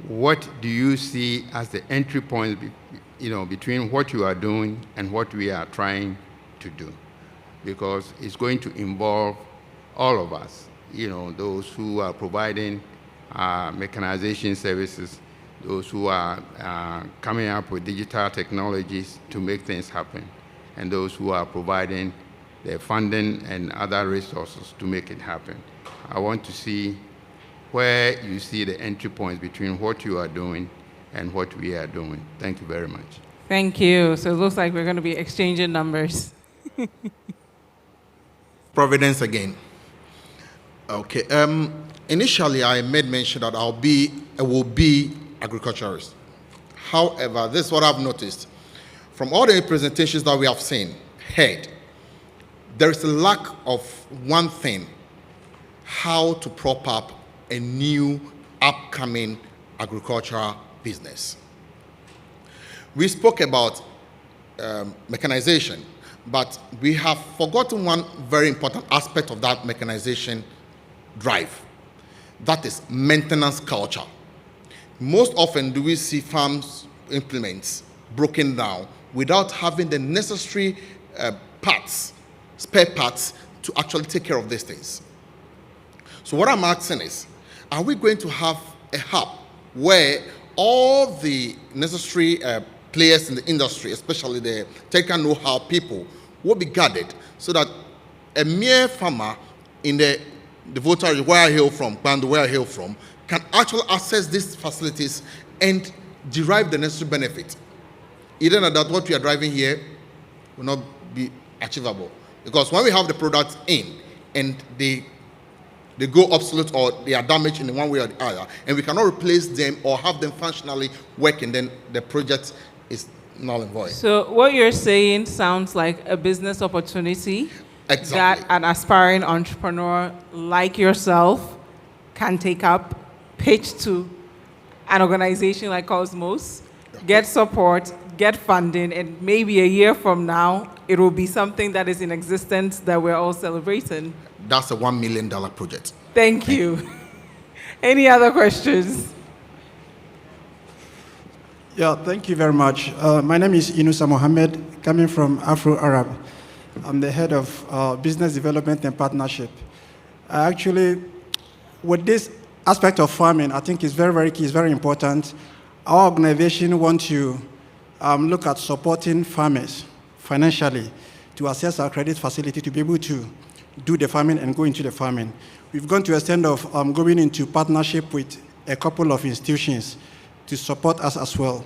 what do you see as the entry point between what you are doing and what we are trying to do? Because it's going to involve all of us, those who are providing mechanization services, those who are coming up with digital technologies to make things happen, and those who are providing the funding and other resources to make it happen. I want to see where you see the entry points between what you are doing and what we are doing. Thank you very much. Thank you. So it looks like we're going to be exchanging numbers. Providence again. Okay. Initially, I made mention that I will be agriculturist. However, this is what I've noticed. From all the presentations that we have seen, heard, there is a lack of one thing: how to prop up a new, upcoming agricultural business. We spoke about mechanization, but we have forgotten one very important aspect of that mechanization drive. That is maintenance culture. Most often do we see farms implements broken down without having the necessary spare parts to actually take care of these things. So what I'm asking is, are we going to have a hub where all the necessary players in the industry, especially the technical know-how people, will be gathered so that a mere farmer in the Volta where I hail from, Bando where I hail from, can actually access these facilities and derive the necessary benefit? Either that what we are driving here will not be achievable. Because when we have the products in and they go obsolete or they are damaged in one way or the other, and we cannot replace them or have them functionally working, then the project is null and void. So what you're saying sounds like a business opportunity that an aspiring entrepreneur like yourself can take up, pitch to an organization like Kosmos, get support, get funding, and maybe a year from now, it will be something that is in existence that we're all celebrating. That's a $1 million project. Thank you. Any other questions? Yeah, thank you very much. My name is Inusa Mohammed, coming from Afro-Arab. I'm the head of business development and partnership. Actually, with this aspect of farming, I think is very, very key, is very important. Our organization wants to look at supporting farmers financially to access our credit facility to be able to do the farming and go into the farming. We've gone to a extent of going into partnership with a couple of institutions to support us as well.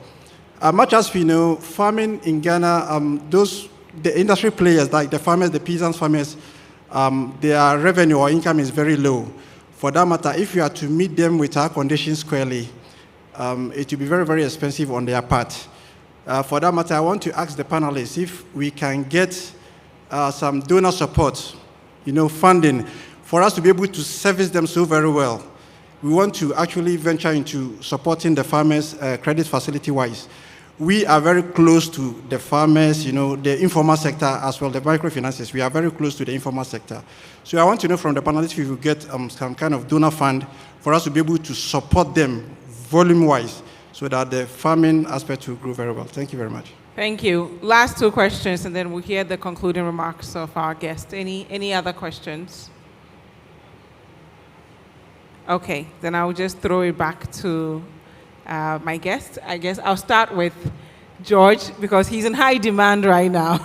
Much as we know, farming in Ghana, the industry players, like the farmers, the peasants farmers, their revenue or income is very low. For that matter, if you are to meet them with our conditions squarely, it will be very, very expensive on their part. For that matter, I want to ask the panelists if we can get some donor support, funding, for us to be able to service them so very well. We want to actually venture into supporting the farmers credit facility-wise. We are very close to the farmers, the informal sector as well, the microfinances. We are very close to the informal sector. So I want to know from the panelists if we could get some kind of donor fund for us to be able to support them volume-wise so that the farming aspect will grow very well. Thank you very much. Thank you. Last two questions, and then we'll hear the concluding remarks of our guest. Any other questions? Okay, then I'll just throw it back to my guest. I guess I'll start with George, because he's in high demand right now.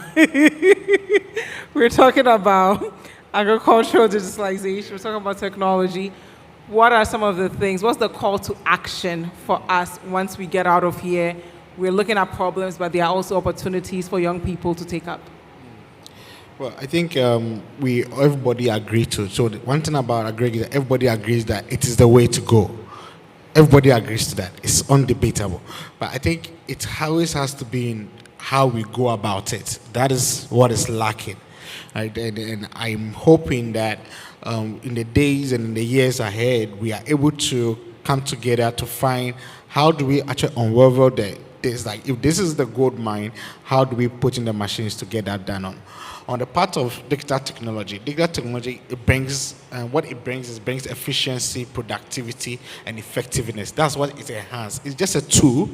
We're talking about agricultural digitalization, we're talking about technology. What are some of the things, what's the call to action for us once we get out of here? We're looking at problems, but there are also opportunities for young people to take up. Well, I think everybody agrees to. So the one thing about agri is that everybody agrees that it is the way to go. Everybody agrees to that. It's undebatable. But I think it always has to be in how we go about it. That is what is lacking. Right? And I'm hoping that in the days and in the years ahead, we are able to come together to find how do we actually unravel this. Like, if this is the gold mine, how do we put in the machines to get that done on? On the part of digital technology, it brings efficiency, productivity, and effectiveness. That's what it enhances. It's just a tool,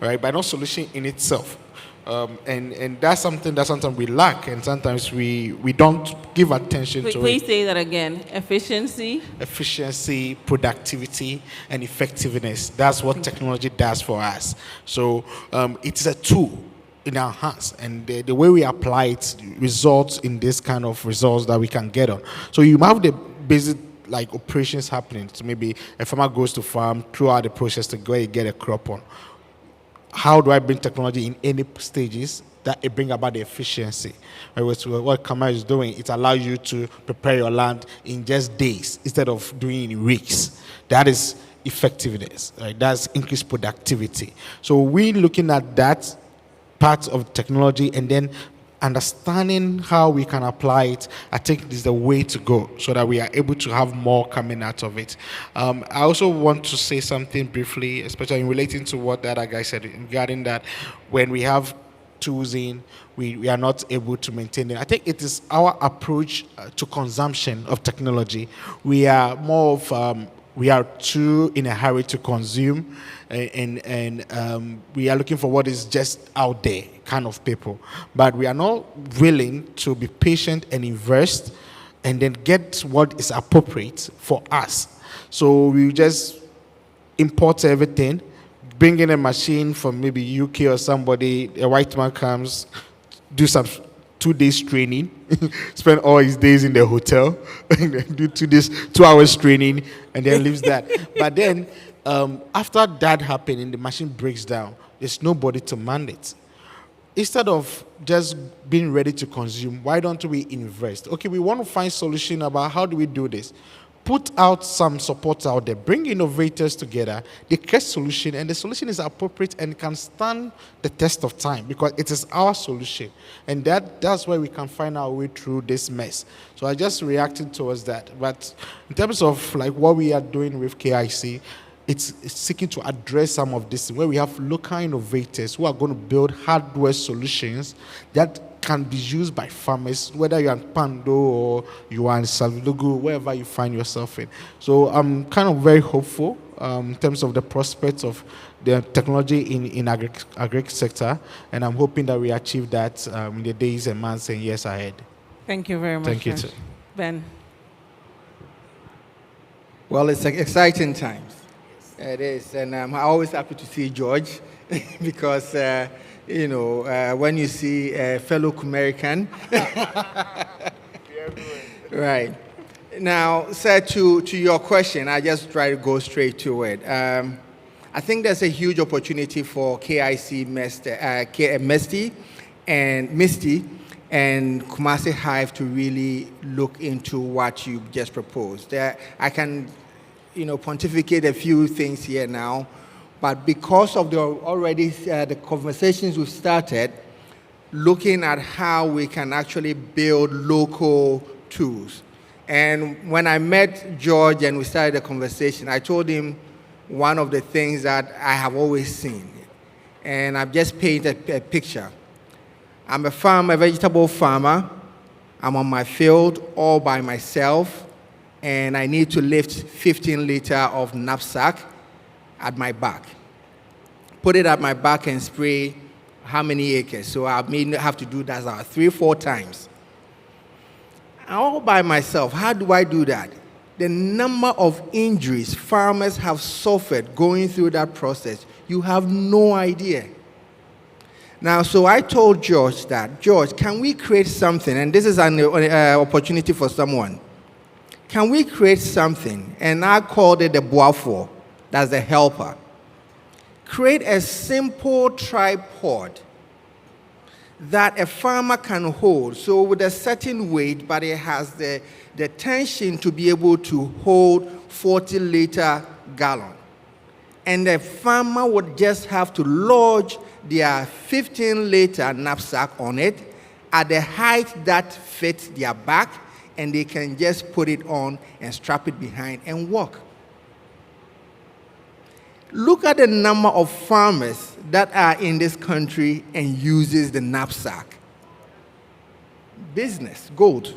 right, but not solution in itself. And that's something that sometimes we lack, and sometimes we don't give attention to it. Please say that again. Efficiency, productivity, and effectiveness. That's what technology does for us. So it's a tool in our hands, and the way we apply it results in this kind of results that we can get on. So you have the basic operations happening. So maybe a farmer goes to farm throughout the process to go and get a crop on. How do I bring technology in any stages that it bring about the efficiency? Right? What Kama is doing, it allows you to prepare your land in just days instead of doing it in weeks. That is effectiveness. Right? That's increased productivity. So we're looking at that part of technology and then understanding how we can apply it. I think is the way to go so that we are able to have more coming out of it. I also want to say something briefly, especially in relating to what the other guy said regarding that when we have tools in, we are not able to maintain it. I think it is our approach to consumption of technology. We are more of we are too in a hurry to consume, and we are looking for what is just out there kind of people. But we are not willing to be patient and invest and then get what is appropriate for us. So we just import everything, bring in a machine from maybe UK or somebody, a white man comes, do some 2 days training, spend all his days in the hotel, do 2 hours training, and then leaves that. But then, after that happening, the machine breaks down. There's nobody to man it. Instead of just being ready to consume, why don't we invest? Okay, we want to find solution about how do we do this. Put out some support out there, bring innovators together, they create solution, and the solution is appropriate and can stand the test of time because it is our solution. And that's where we can find our way through this mess. So I just reacted towards that. But in terms of what we are doing with KIC, it's seeking to address some of this, where we have local innovators who are going to build hardware solutions that can be used by farmers, whether you're in Pando or you are in Salvelugu, wherever you find yourself in. So I'm kind of very hopeful in terms of the prospects of the technology in agri sector, and I'm hoping that we achieve that in the days and months and years ahead. Thank you very much. Thank you, too. Ben. Well, it's exciting times. It is, and I'm always happy to see George because, when you see a fellow American. Right. Now, sir, to your question, I just try to go straight to it. I think there's a huge opportunity for KIC, Misty, and Kumasi Hive to really look into what you just proposed. I can, pontificate a few things here now, but because of the conversations we've started, looking at how we can actually build local tools. And when I met George and we started the conversation, I told him one of the things that I have always seen, and I've just painted a picture. I'm a farmer, a vegetable farmer. I'm on my field all by myself, and I need to lift 15 liters of knapsack at my back. Put it at my back and spray how many acres? So I may have to do that 3-4 times. All by myself. How do I do that? The number of injuries farmers have suffered going through that process, you have no idea. Now, so I told George that, George, can we create something? And this is an opportunity for someone. Can we create something? And I called it the Boafo. That's the helper. Create a simple tripod that a farmer can hold. So with a certain weight, but it has the tension to be able to hold 40-liter gallon. And the farmer would just have to lodge their 15-liter knapsack on it at the height that fits their back, and they can just put it on and strap it behind and walk. Look at the number of farmers that are in this country and uses the knapsack. Business, gold.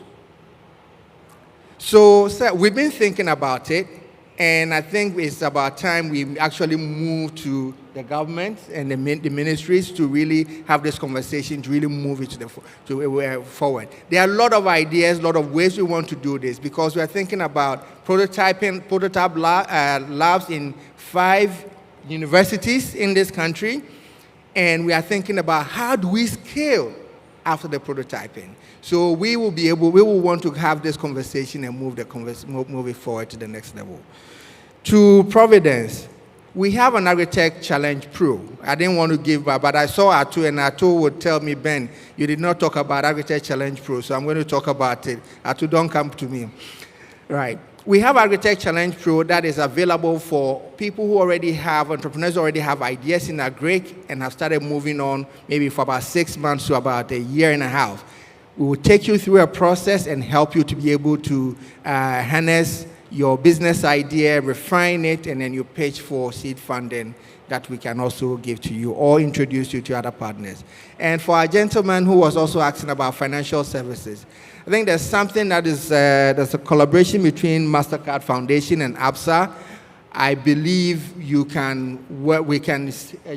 So, sir, we've been thinking about it, and I think it's about time we actually move to the government and the ministries to really have this conversation, to really move it forward. There are a lot of ideas, a lot of ways we want to do this, because we are thinking about prototype labs in 5 universities in this country, and we are thinking about how do we scale after the prototyping. So we will want to have this conversation and move it forward to the next level. To Providence, we have an Agritech Challenge Pro. I didn't want to give back, but I saw Atu, and Atu would tell me, Ben, you did not talk about Agritech Challenge Pro, so I'm going to talk about it. Atu, don't come to me. Right. We have Agritech Challenge Pro that is available for people who already have, entrepreneurs who already have ideas in Agric and have started moving on maybe for about 6 months to about a year and a half. We will take you through a process and help you to be able to harness your business idea, refine it, and then you pitch for seed funding that we can also give to you or introduce you to other partners. And for our gentleman who was also asking about financial services, I think there's something that is, there's a collaboration between MasterCard Foundation and ABSA. I believe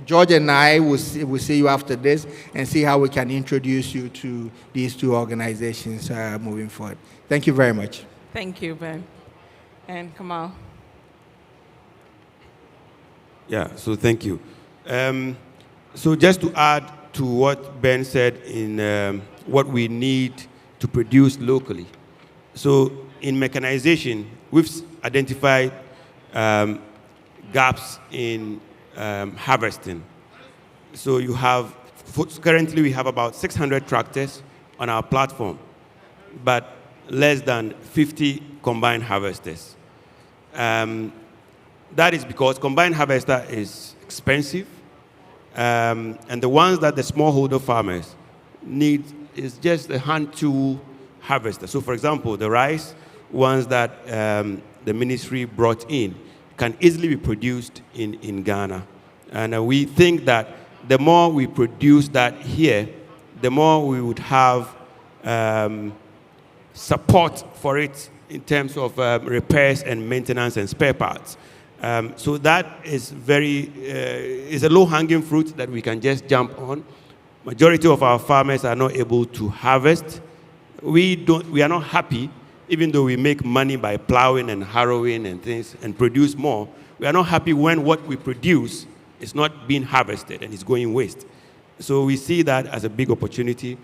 George and I will see you after this and see how we can introduce you to these 2 organizations moving forward. Thank you very much. Thank you, Ben. And Kamal. Yeah, so thank you. So just to add to what Ben said in what we need to produce locally. So in mechanization, we've identified gaps in harvesting. So currently we have about 600 tractors on our platform, but less than 50 combined harvesters. That is because combined harvester is expensive, and the ones that the smallholder farmers need is just a hand tool harvester. So for example, the rice ones that the ministry brought in can easily be produced in Ghana. And we think that the more we produce that here, the more we would have support for it in terms of repairs and maintenance and spare parts. So that is is a low-hanging fruit that we can just jump on. Majority of our farmers are not able to harvest. We are not happy, even though we make money by plowing and harrowing and things and produce more. We are not happy when what we produce is not being harvested and is going waste. So we see that as a big opportunity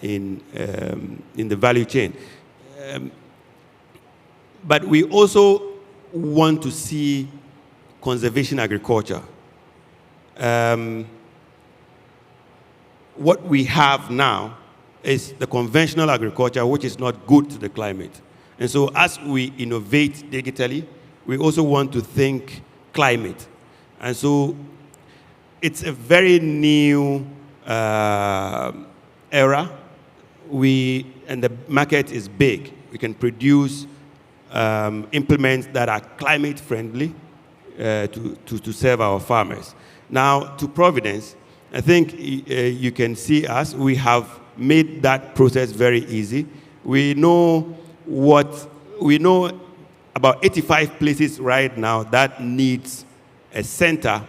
in the value chain. But we also want to see conservation agriculture. What we have now is the conventional agriculture, which is not good to the climate. And so as we innovate digitally, we also want to think climate. And so it's a very new era. And the market is big. We can produce implements that are climate friendly to serve our farmers. Now, to Providence, I think you can see us. We have made that process very easy. We know about 85 places right now that needs a center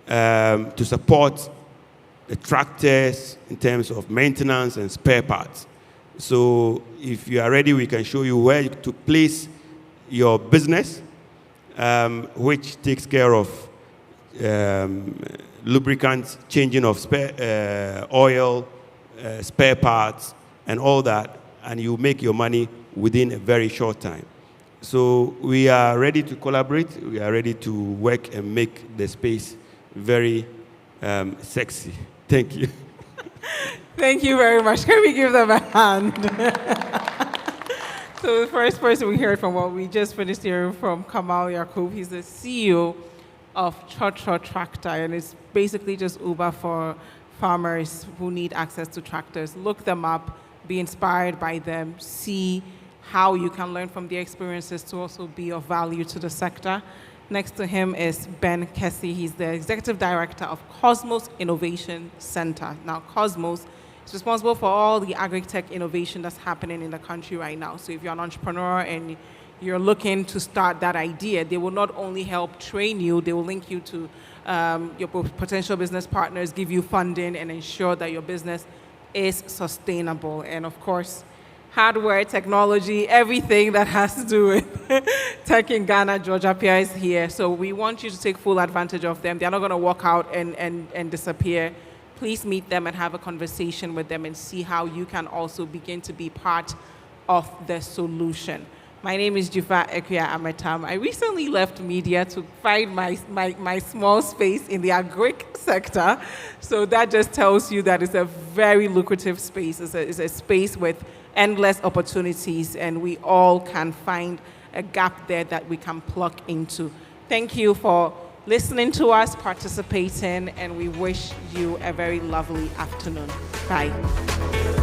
to support the tractors in terms of maintenance and spare parts. So if you are ready, we can show you where to place your business, which takes care of lubricants, changing of oil, spare parts, and all that, and you make your money within a very short time. So we are ready to collaborate. We are ready to work and make the space very sexy. Thank you. Thank you very much. Can we give them a hand? So the first person we heard from, well, we just finished hearing from Kamal Yakub. He's the CEO of Churchill Tractor, and it's basically just Uber for farmers who need access to tractors. Look them up, be inspired by them, see how you can learn from their experiences to also be of value to the sector. Next to him is Ben Kessie. He's the Executive Director of Kosmos Innovation Center. Now, Kosmos is responsible for all the Agritech innovation that's happening in the country right now. So if you're an entrepreneur and you're looking to start that idea, they will not only help train you, they will link you to your potential business partners, give you funding, and ensure that your business is sustainable. And of course, hardware, technology, everything that has to do with tech in Ghana, Georgia Pia is here. So we want you to take full advantage of them. They're not going to walk out and disappear. Please meet them and have a conversation with them and see how you can also begin to be part of the solution. My name is Jufa Ekuya Ametam. I recently left media to find my small space in the agric sector. So that just tells you that it's a very lucrative space. It's a space with endless opportunities, and we all can find a gap there that we can plug into. Thank you for listening to us, participating, and we wish you a very lovely afternoon. Bye.